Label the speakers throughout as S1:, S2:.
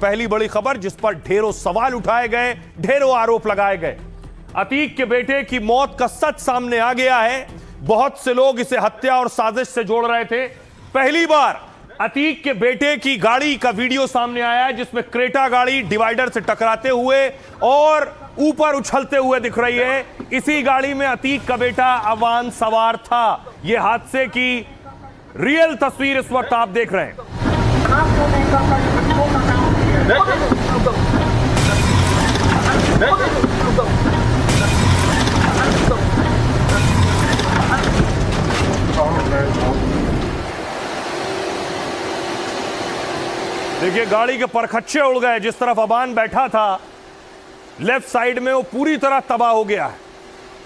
S1: पहली बड़ी खबर जिस पर ढेरों सवाल उठाए गए, ढेरों आरोप लगाए गए। अतीक के बेटे की मौत का सच सामने आ गया है। बहुत से लोग इसे हत्या और साजिश से जोड़ रहे थे। पहली बार अतीक के बेटे की गाड़ी का वीडियो सामने आया है जिसमें क्रेटा गाड़ी डिवाइडर से टकराते हुए और ऊपर उछलते हुए दिख रही है। इसी गाड़ी में अतीक का बेटा अवान सवार था। यह हादसे की रियल तस्वीर इस वक्त आप देख रहे हैं। देखिए गाड़ी के परखच्चे उड़ गए। जिस तरफ अबान बैठा था लेफ्ट साइड में, वो पूरी तरह तबाह हो गया है।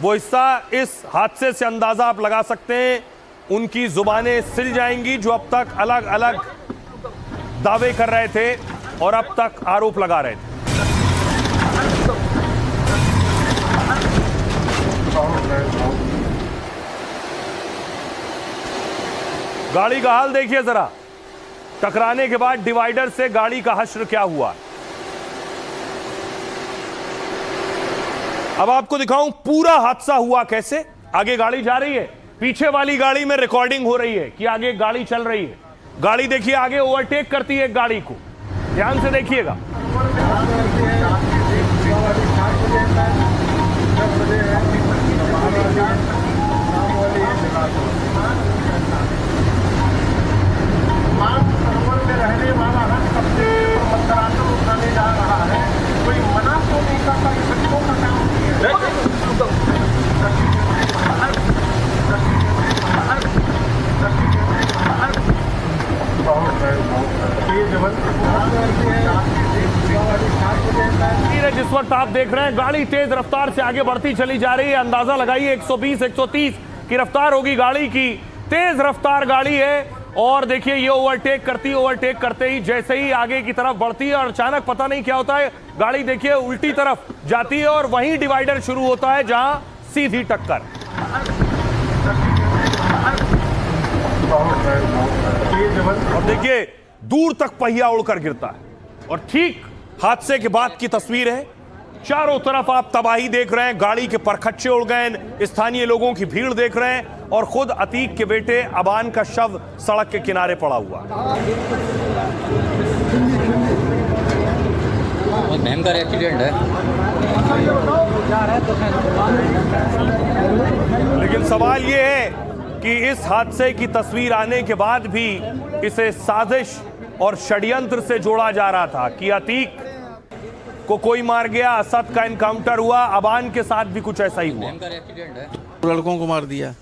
S1: वो हिस्सा इस हादसे से अंदाजा आप लगा सकते हैं। उनकी जुबानें सिल जाएंगी जो अब तक अलग अलग दावे कर रहे थे और अब तक आरोप लगा रहे थे। गाड़ी का हाल देखिए जरा। टकराने के बाद डिवाइडर से गाड़ी का हश्र क्या हुआ। अब आपको दिखाऊं पूरा हादसा हुआ कैसे। आगे गाड़ी जा रही है, पीछे वाली गाड़ी में रिकॉर्डिंग हो रही है कि आगे गाड़ी चल रही है। गाड़ी देखिए आगे ओवरटेक करती है एक गाड़ी को, ध्यान से देखिएगा।
S2: रहने वाला है सबसे मतदाता उठाने जा रहा है। कोई मना तो नहीं करता, बच्चों का काम
S1: जिस वक्त आप देख रहे हैं गाड़ी तेज रफ्तार से आगे बढ़ती चली जा रही है। अंदाजा लगाइए 120 130 की रफ्तार होगी गाड़ी की। तेज रफ्तार गाड़ी है और देखिए ये ओवरटेक करते ही जैसे ही आगे की तरफ बढ़ती है और अचानक पता नहीं क्या होता है, गाड़ी देखिए उल्टी तरफ जाती है और वहीं डिवाइडर शुरू होता है जहां सीधी टक्कर। और देखिए दूर तक पहिया उड़कर गिरता है और ठीक हादसे के बाद की तस्वीर है। चारों तरफ आप तबाही देख रहे हैं, गाड़ी के परखच्चे उड़ गए, स्थानीय लोगों की भीड़ देख रहे हैं और खुद अतीक के बेटे अबान का शव सड़क के किनारे पड़ा हुआ।
S3: बहुत भयंकर एक्सीडेंट है।
S1: लेकिन सवाल यह है कि इस हादसे की तस्वीर आने के बाद भी इसे साजिश और षड्यंत्र से जोड़ा जा रहा था कि अतीक को कोई मार गया, असद का इनकाउंटर हुआ, अबान के साथ भी कुछ ऐसा ही हुआ।
S4: लड़कों को मार दिया,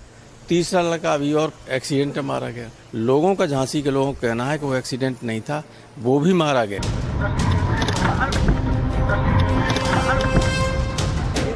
S4: तीसरा लड़का अभी और एक्सीडेंट में मारा गया। लोगों का, झांसी के लोगों का कहना है कि वो एक्सीडेंट नहीं था, वो भी मारा गया।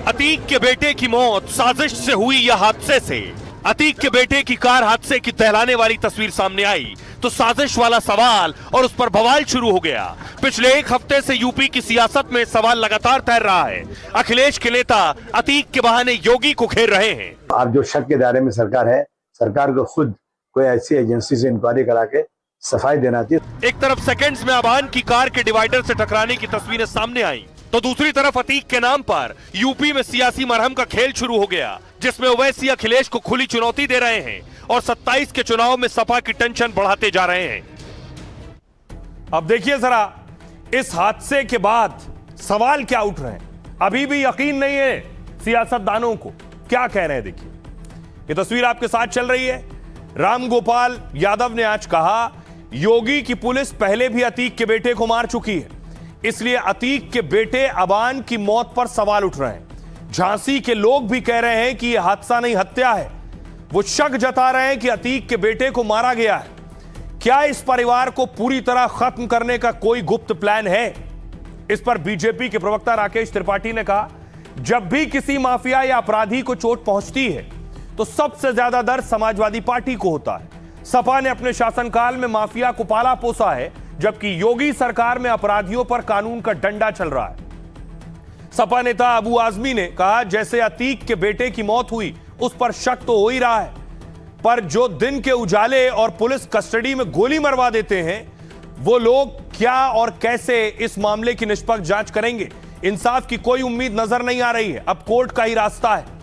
S1: अतीक के बेटे की मौत साजिश से हुई या हादसे से? अतीक के बेटे की कार हादसे की दहलाने वाली तस्वीर सामने आई तो साजिश वाला सवाल और उस पर बवाल शुरू हो गया। पिछले एक हफ्ते से यूपी की सियासत में सवाल लगातार तैर रहा है। अखिलेश के नेता अतीक के बहाने योगी को घेर रहे हैं।
S5: आप जो शक के दायरे में सरकार है, सरकार को खुद कोई ऐसी एजेंसी से इंक्वायरी करा के सफाई देना चाहिए।
S1: एक तरफ सेकंड्स में अबान की कार के डिवाइडर से टकराने की तस्वीरें सामने आई तो दूसरी तरफ अतीक के नाम पर यूपी में सियासी मरहम का खेल शुरू हो गया, जिसमें ओवैसी अखिलेश को खुली चुनौती दे रहे हैं और 27 के चुनाव में सपा की टेंशन बढ़ाते जा रहे हैं। अब देखिए जरा इस हादसे के बाद सवाल क्या उठ रहे हैं। अभी भी यकीन नहीं है सियासतदानों को, क्या कह रहे हैं देखिए। ये तस्वीर आपके साथ चल रही है। राम गोपाल यादव ने आज कहा योगी की पुलिस पहले भी अतीक के बेटे को मार चुकी है, इसलिए अतीक के बेटे अबान की मौत पर सवाल उठ रहे हैं। झांसी के लोग भी कह रहे हैं कि यह हादसा नहीं हत्या है। वो शक जता रहे हैं कि अतीक के बेटे को मारा गया है। क्या इस परिवार को पूरी तरह खत्म करने का कोई गुप्त प्लान है? इस पर बीजेपी के प्रवक्ता राकेश त्रिपाठी ने कहा जब भी किसी माफिया या अपराधी को चोट पहुंचती है तो सबसे ज्यादा दर्द समाजवादी पार्टी को होता है। सपा ने अपने शासनकाल में माफिया को पाला पोसा है, जबकि योगी सरकार में अपराधियों पर कानून का डंडा चल रहा है। सपा नेता अबू आजमी ने कहा जैसे अतीक के बेटे की मौत हुई उस पर शक तो हो ही रहा है, पर जो दिन के उजाले और पुलिस कस्टडी में गोली मरवा देते हैं वो लोग क्या और कैसे इस मामले की निष्पक्ष जांच करेंगे? इंसाफ की कोई उम्मीद नजर नहीं आ रही है। अब कोर्ट का ही रास्ता है।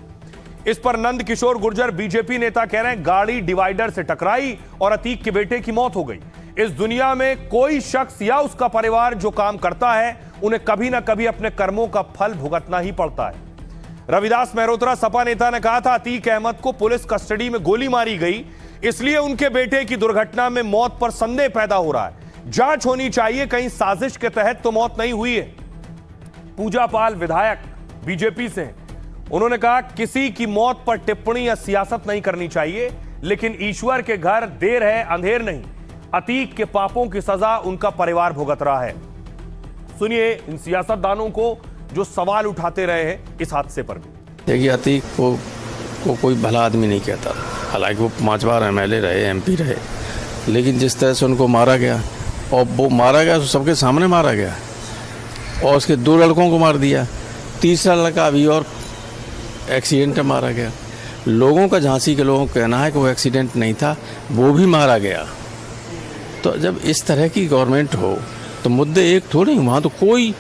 S1: इस पर नंद किशोर गुर्जर बीजेपी नेता कह रहे हैं गाड़ी डिवाइडर से टकराई और अतीक के बेटे की मौत हो गई। इस दुनिया में कोई शख्स या उसका परिवार जो काम करता है उन्हें कभी ना कभी अपने कर्मों का फल भुगतना ही पड़ता है। रविदास मेहरोत्रा सपा नेता ने कहा था अतीक अहमद को पुलिस कस्टडी में गोली मारी गई, इसलिए उनके बेटे की दुर्घटना में मौत पर संदेह पैदा हो रहा है। जांच होनी चाहिए, कहीं साजिश के तहत तो मौत नहीं हुई है। पूजा पाल विधायक बीजेपी से हैं। उन्होंने कहा किसी की मौत पर टिप्पणी या सियासत नहीं करनी चाहिए, लेकिन ईश्वर के घर देर है अंधेर नहीं। अतीक के पापों की सजा उनका परिवार भुगत रहा है। सुनिए इन सियासतदानों को जो सवाल उठाते रहे हैं इस हादसे पर भी।
S4: देखिए अतीक को कोई भला आदमी नहीं कहता, हालांकि वो 5 बार MLA रहे, MP रहे, लेकिन जिस तरह से उनको मारा गया, और वो मारा गया तो सबके सामने मारा गया, और उसके 2 लड़कों को मार दिया, तीसरा लड़का अभी और एक्सीडेंट में मारा गया। लोगों का, झांसी के लोगों का कहना है कि वो एक्सीडेंट नहीं था, वो भी मारा गया। तो जब इस तरह की गवर्नमेंट हो तो मुद्दे एक थोड़ी, वहाँ तो कोई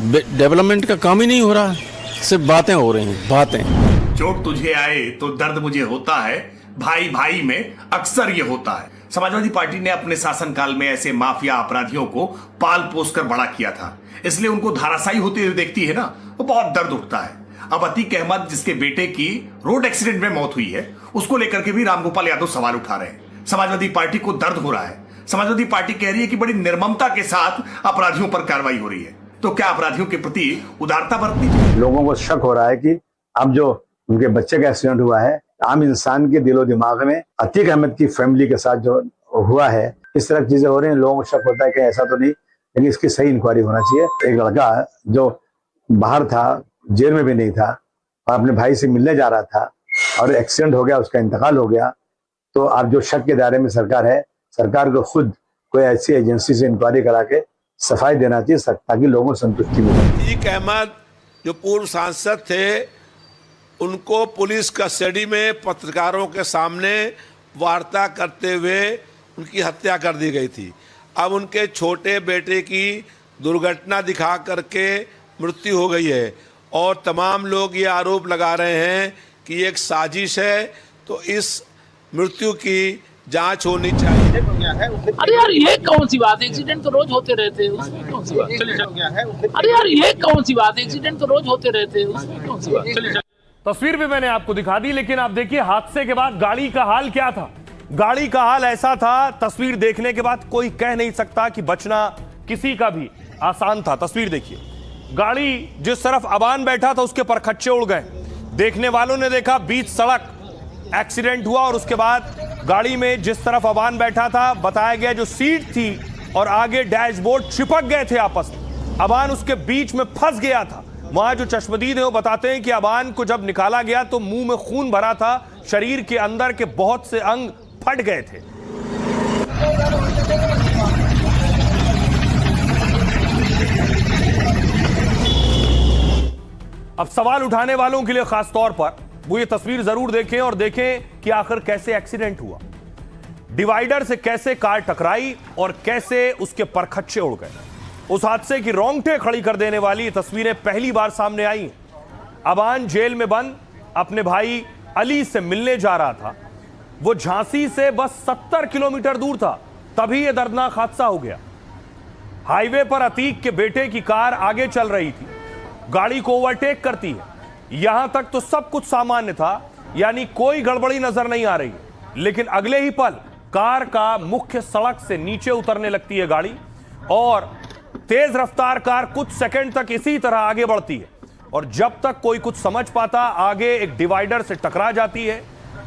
S4: डेवलपमेंट का काम ही नहीं हो रहा, सिर्फ बातें हो रही हैं, बातें।
S6: चोट तुझे आए तो दर्द मुझे होता है, भाई भाई में अक्सर ये होता है। समाजवादी पार्टी ने अपने शासनकाल में ऐसे माफिया अपराधियों को पाल पोस कर बड़ा किया था, इसलिए उनको धाराशायी होते हुए देखती है ना, वो बहुत दर्द उठता है। अब अतीक अहमद जिसके बेटे की रोड एक्सीडेंट में मौत हुई है, उसको लेकर के भी रामगोपाल यादव सवाल उठा रहे हैं। समाजवादी पार्टी को दर्द हो रहा है। समाजवादी पार्टी कह रही है कि बड़ी निर्ममता के साथ अपराधियों पर कार्रवाई हो रही है। तो क्या अपराधियों के प्रति उदारता बरतनी चाहिए?
S5: लोगों को शक हो रहा है कि अब जो उनके बच्चे का एक्सीडेंट हुआ है, आम इंसान के दिलो दिमाग में अतीक अहमद की फैमिली के साथ जो हुआ है, इस तरह की चीजें हो रही हैं। लोगों को शक होता है कि ऐसा तो नहीं, लेकिन इसकी सही इंक्वायरी होना चाहिए। एक लड़का जो बाहर था, जेल में भी नहीं था, और अपने भाई से मिलने जा रहा था और एक्सीडेंट हो गया, उसका इंतकाल हो गया। तो आप जो शक के दायरे में सरकार है, सरकार को खुद कोई ऐसी एजेंसी से इंक्वायरी करा के सफाई देना चाहिए ताकि लोगों को संतुष्टि मिले।
S7: अतीक अहमद जो पूर्व सांसद थे, उनको पुलिस कस्टडी में पत्रकारों के सामने वार्ता करते हुए उनकी हत्या कर दी गई थी। अब उनके छोटे बेटे की दुर्घटना दिखा करके मृत्यु हो गई है, और तमाम लोग ये आरोप लगा रहे हैं कि ये एक साजिश है। तो इस मृत्यु की जांच होनी चाहिए।
S8: अरे यार ये कौन सी बात है, एक्सीडेंट तो रोज होते रहते हैं, उसमें कौन सी बात? अरे यार ये कौन सी बात है, एक्सीडेंट तो रोज होते रहते हैं, उसमें कौन सी बात?
S1: तस्वीर भी मैंने आपको दिखा दी, लेकिन आप देखिए हादसे के बाद गाड़ी का हाल क्या था। गाड़ी का हाल ऐसा था, तस्वीर देखने के बाद कोई कह नहीं सकता कि बचना किसी का भी आसान था। तस्वीर देखिए, गाड़ी जिस तरफ अबान बैठा था उसके परखच्चे उड़ गए। देखने वालों ने देखा बीच सड़क एक्सीडेंट हुआ, और उसके बाद गाड़ी में जिस तरफ अबान बैठा था, बताया गया जो सीट थी और आगे डैशबोर्ड चिपक गए थे आपस में। अबान उसके बीच में फंस गया था। वहां जो चश्मदीद है वो बताते हैं कि अबान को जब निकाला गया तो मुंह में खून भरा था, शरीर के अंदर के बहुत से अंग फट गए थे। अब सवाल उठाने वालों के लिए खास तौर पर वो ये तस्वीर जरूर देखें और देखें कि आखिर कैसे एक्सीडेंट हुआ, डिवाइडर से कैसे कार टकराई और कैसे उसके परखच्चे उड़ गए। उस हादसे की रोंगटे खड़ी कर देने वाली तस्वीरें पहली बार सामने आई। अबान जेल में बंद अपने भाई अली से मिलने जा रहा था। वो झांसी से बस 70 किलोमीटर दूर था, तभी यह दर्दनाक हादसा हो गया। हाईवे पर अतीक के बेटे की कार आगे चल रही थी, गाड़ी को ओवरटेक करती है। यहां तक तो सब कुछ सामान्य था, यानी कोई गड़बड़ी नजर नहीं आ रही, लेकिन अगले ही पल कार का मुख्य सड़क से नीचे उतरने लगती है गाड़ी, और तेज रफ्तार कार कुछ सेकंड तक इसी तरह आगे बढ़ती है, और जब तक कोई कुछ समझ पाता आगे एक डिवाइडर से टकरा जाती है।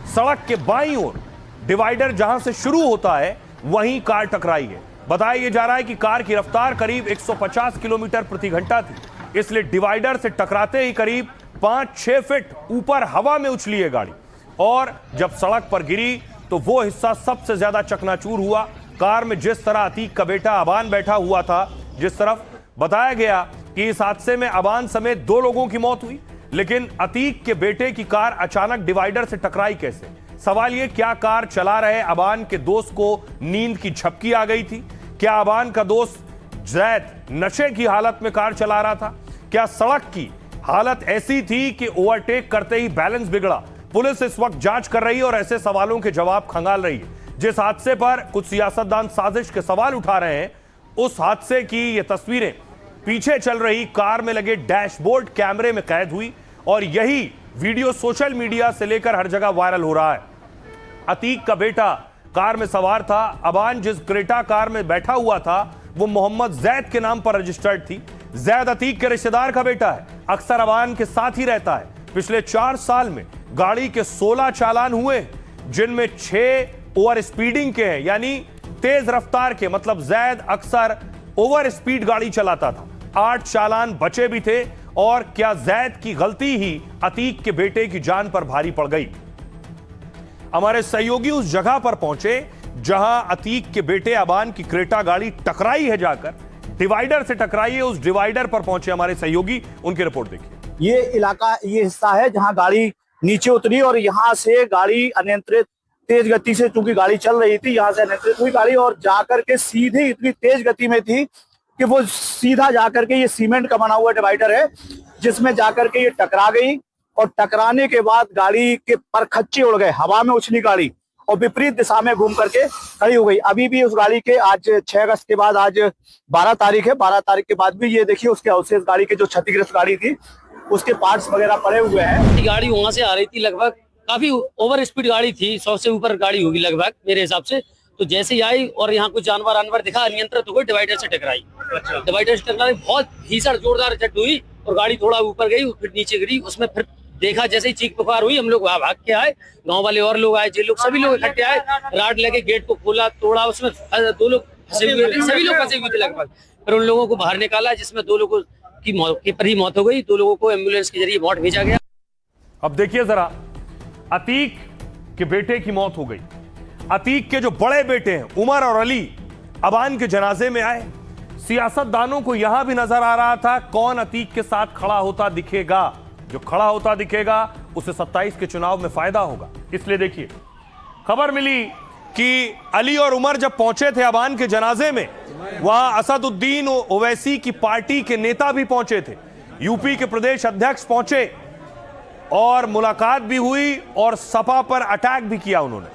S1: सड़क के बाईं ओर डिवाइडर जहां से शुरू होता है वहीं कार टकराई है। बताया जा रहा है कि कार की रफ्तार करीब 150 किलोमीटर प्रति घंटा थी, इसलिए डिवाइडर से टकराते ही करीब 5-6 फीट ऊपर हवा में उछली है गाड़ी, और जब सड़क पर गिरी तो वो हिस्सा सबसे ज्यादा चकनाचूर हुआ। कार में जिस तरह अतीक का बेटा अबान बैठा हुआ था, जिस तरफ बताया गया कि इस हादसे में अबान समेत 2 लोगों की मौत हुई, लेकिन अतीक के बेटे की कार अचानक डिवाइडर से टकराई कैसे? सवाल ये, क्या कार चला रहे अबान के दोस्त को नींद की झपकी आ गई थी? क्या अबान का दोस्त जैद नशे की हालत में कार चला रहा था? क्या सड़क की हालत ऐसी थी कि ओवरटेक करते ही बैलेंस बिगड़ा? पुलिस इस वक्त जांच कर रही है और ऐसे सवालों के जवाब खंगाल रही है। जिस हादसे पर कुछ सियासतदान साजिश के सवाल उठा रहे हैं, उस हादसे की ये तस्वीरें पीछे चल रही कार में लगे डैशबोर्ड कैमरे में कैद हुई और यही वीडियो सोशल मीडिया से लेकर हर जगह वायरल हो रहा है। अतीक का बेटा कार में सवार था। अबान जिस क्रेटा कार में बैठा हुआ था वो मोहम्मद जैद के नाम पर रजिस्टर्ड थी। जैद अतीक के रिश्तेदार का बेटा है, अक्सर अबान के साथ ही रहता है। पिछले 4 साल में गाड़ी के 16 चालान हुए, जिनमें 6 ओवर स्पीडिंग के हैं, यानी तेज रफ्तार के। मतलब जैद अक्सर ओवर स्पीड गाड़ी चलाता था। 8 चालान बचे भी थे। और क्या जैद की गलती ही अतीक के बेटे की जान पर भारी पड़ गई? हमारे सहयोगी उस जगह पर पहुंचे जहां अतीक के बेटे अबान की क्रेटा गाड़ी टकराई है, जाकर डिवाइडर से टकराई है। उस डिवाइडर पर पहुंचे हमारे सहयोगी, उनकी रिपोर्ट देखिए।
S9: ये इलाका, ये हिस्सा है जहां गाड़ी नीचे उतरी और यहां से गाड़ी अनियंत्रित तेज गति से, चूंकि गाड़ी चल रही थी, यहां से अनियंत्रित हुई गाड़ी और जाकर के सीधे इतनी तेज गति में थी कि वो सीधा जाकर के, ये सीमेंट का बना हुआ डिवाइडर है जिसमें जाकर के ये टकरा गई और टकराने के बाद गाड़ी के परखच्चे उड़ गए, हवा में उछली गाड़ी और विपरीत दिशा में घूम करके खड़ी हो गई। अभी भी उस गाड़ी के, आज 6 अगस्त के बाद आज 12 तारीख है, 12 तारीख के बाद भी ये देखिए उसके अवशेष, गाड़ी के जो क्षतिग्रस्त गाड़ी थी उसके पार्ट्स वगैरह पड़े हुए हैं।
S3: गाड़ी वहां से आ रही थी, लगभग काफी ओवर स्पीड गाड़ी थी, 100 से ऊपर गाड़ी होगी लगभग मेरे हिसाब से। तो जैसे ही आई और यहाँ कुछ जानवर दिखा, अनियंत्रित हो गई, डिवाइडर से टकराई। डिवाइडर से टकराई, बहुत भीषण जोरदार झट हुई और गाड़ी थोड़ा ऊपर गई, फिर नीचे गिरी। उसमें फिर देखा, जैसे ही चीख पुकार हुई, हम लोग वहां भाग के आए, गांव वाले और लोग आए, जे लोग, सभी लोग इकट्ठे आए, राड लेके गेट को खोला, तोड़ा। उसमें 2 लोग फंसे हुए थे, सभी लोग फंसे हुए थे लगभग। फिर उन लोगों को बाहर निकाला, जिसमें 2 लोगों की मौके पर ही मौत हो गई, 2 लोगों को एम्बुलेंस के जरिए मौत भेजा गया।
S1: अब देखिए जरा, अतीक के बेटे की मौत हो गई। अतीक के जो बड़े बेटे हैं उमर और अली अबान के जनाजे में आए। सियासतदानों को यहां भी नजर आ रहा था कौन अतीक के साथ खड़ा होता दिखेगा। जो खड़ा होता दिखेगा उसे 27 के चुनाव में फायदा होगा। इसलिए देखिए, खबर मिली कि अली और उमर जब पहुंचे थे अबान के जनाजे में, वहां असदुद्दीन ओवैसी की पार्टी के नेता भी पहुंचे थे, यूपी के प्रदेश अध्यक्ष पहुंचे और मुलाकात भी हुई और सपा पर अटैक भी किया उन्होंने।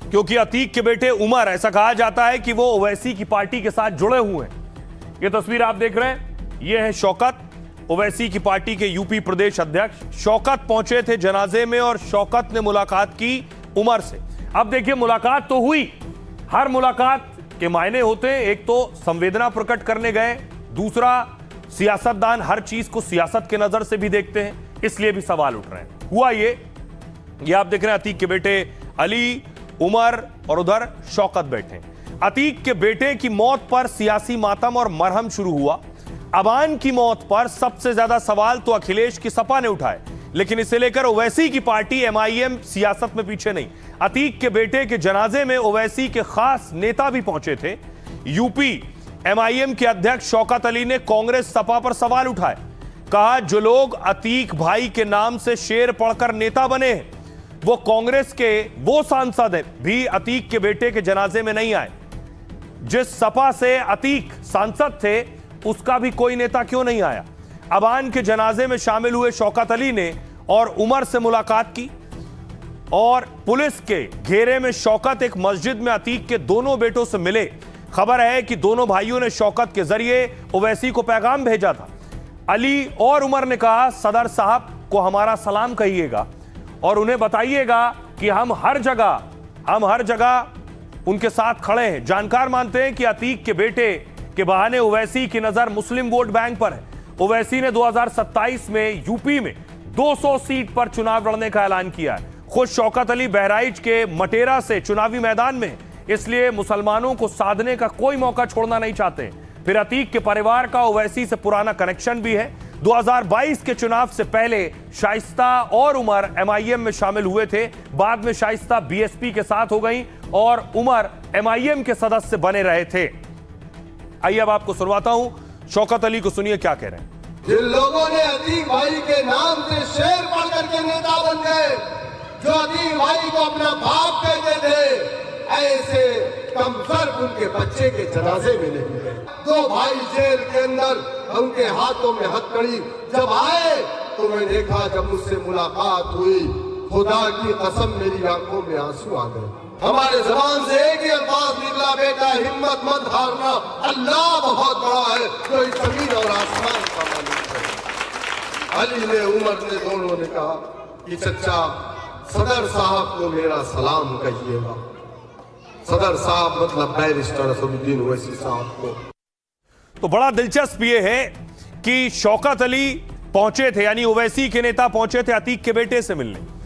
S1: क्योंकि अतीक के बेटे उमर, ऐसा कहा जाता है कि वो ओवैसी की पार्टी के साथ जुड़े हुए हैं। ये तस्वीर आप देख रहे हैं, ये है शौकत, ओवैसी की पार्टी के यूपी प्रदेश अध्यक्ष। शौकत पहुंचे थे जनाजे में और शौकत ने मुलाकात की उमर से। अब देखिए, मुलाकात तो हुई, हर मुलाकात के मायने होते हैं। एक तो संवेदना प्रकट करने गए, दूसरा सियासतदान हर चीज को सियासत के नजर से भी देखते हैं, इसलिए भी सवाल उठ रहे हैं। हुआ ये आप देख रहे हैं, अतीक के बेटे अली, उमर और उधर शौकत बैठे। अतीक के बेटे की मौत पर सियासी मातम और मरहम शुरू हुआ। अबान की मौत पर सबसे ज्यादा सवाल तो अखिलेश की सपा ने उठाए, लेकिन इसे लेकर ओवैसी की पार्टी MIM सियासत में पीछे नहीं। अतीक के बेटे के जनाजे में ओवैसी के खास नेता भी पहुंचे थे। यूपी MIM के अध्यक्ष शौकत अली ने कांग्रेस सपा पर सवाल उठाए। कहा, जो लोग अतीक भाई के नाम से शेर पढ़कर नेता बने हैं, वो कांग्रेस के वो सांसद भी अतीक के बेटे के जनाजे में नहीं आए। जिस सपा से अतीक सांसद थे उसका भी कोई नेता क्यों नहीं आया? अबान के जनाजे में शामिल हुए शौकत अली ने और उमर से मुलाकात की और पुलिस के घेरे में शौकत एक मस्जिद में अतीक के दोनों बेटों से मिले। खबर है कि दोनों भाइयों ने शौकत के जरिए ओवैसी को पैगाम भेजा था। अली और उमर ने कहा, सदर साहब को हमारा सलाम कहिएगा और उन्हें बताइएगा कि हम हर जगह उनके साथ खड़े हैं। जानकार मानते हैं कि अतीक के बेटे के बहाने ओवैसी की नजर मुस्लिम वोट बैंक पर है। ओवैसी ने 2027 में यूपी में 200 सीट पर चुनाव लड़ने का ऐलान किया है। खुद शौकत अली बहराइच के मटेरा से चुनावी मैदान में, इसलिए मुसलमानों को साधने का कोई मौका छोड़ना नहीं चाहते। फिर अतीक के परिवार का ओवैसी से पुराना कनेक्शन भी है। 2022 के चुनाव से पहले शाइस्ता और उमर एमआईएम में शामिल हुए थे। बाद में शाइस्ता बीएसपी के साथ हो गई और उमर एमआईएम के सदस्य बने रहे थे। आइए अब आपको सुनवाता हूं, शौकत अली को सुनिए क्या कह रहे हैं।
S10: जिन लोगों ने अतीक भाई के नाम से शेर पढ़ करके नेता बन गए, जो अतीक भाई को अपना बाप कहते थे, ऐसे कमजोर उनके बच्चे के जनाजे में नहीं गए। दो भाई जेल के अंदर, उनके हाथों में हथकड़ी जब आए तो मैं देखा, जब मुझसे मुलाकात हुई, खुदा की कसम मेरी आंखों में आंसू आ गए। हमारे जबान से एक ही अल्फाज निकला, बेटा हिम्मत मत हारना, अल्लाह बहुत बड़ा है, जो इस जमीन और आसमान का मालिक है। अली ने, उमर ने, दोनों ने कहा कि चचा सदर साहब को मेरा सलाम कहिएगा। सदर साहब मतलब बैरिस्टर असदुद्दीन ओवैसी साहब को।
S1: तो बड़ा दिलचस्प ये है कि शौकत अली पहुंचे थे, यानी ओवैसी के नेता पहुंचे थे अतीक के बेटे से मिलने।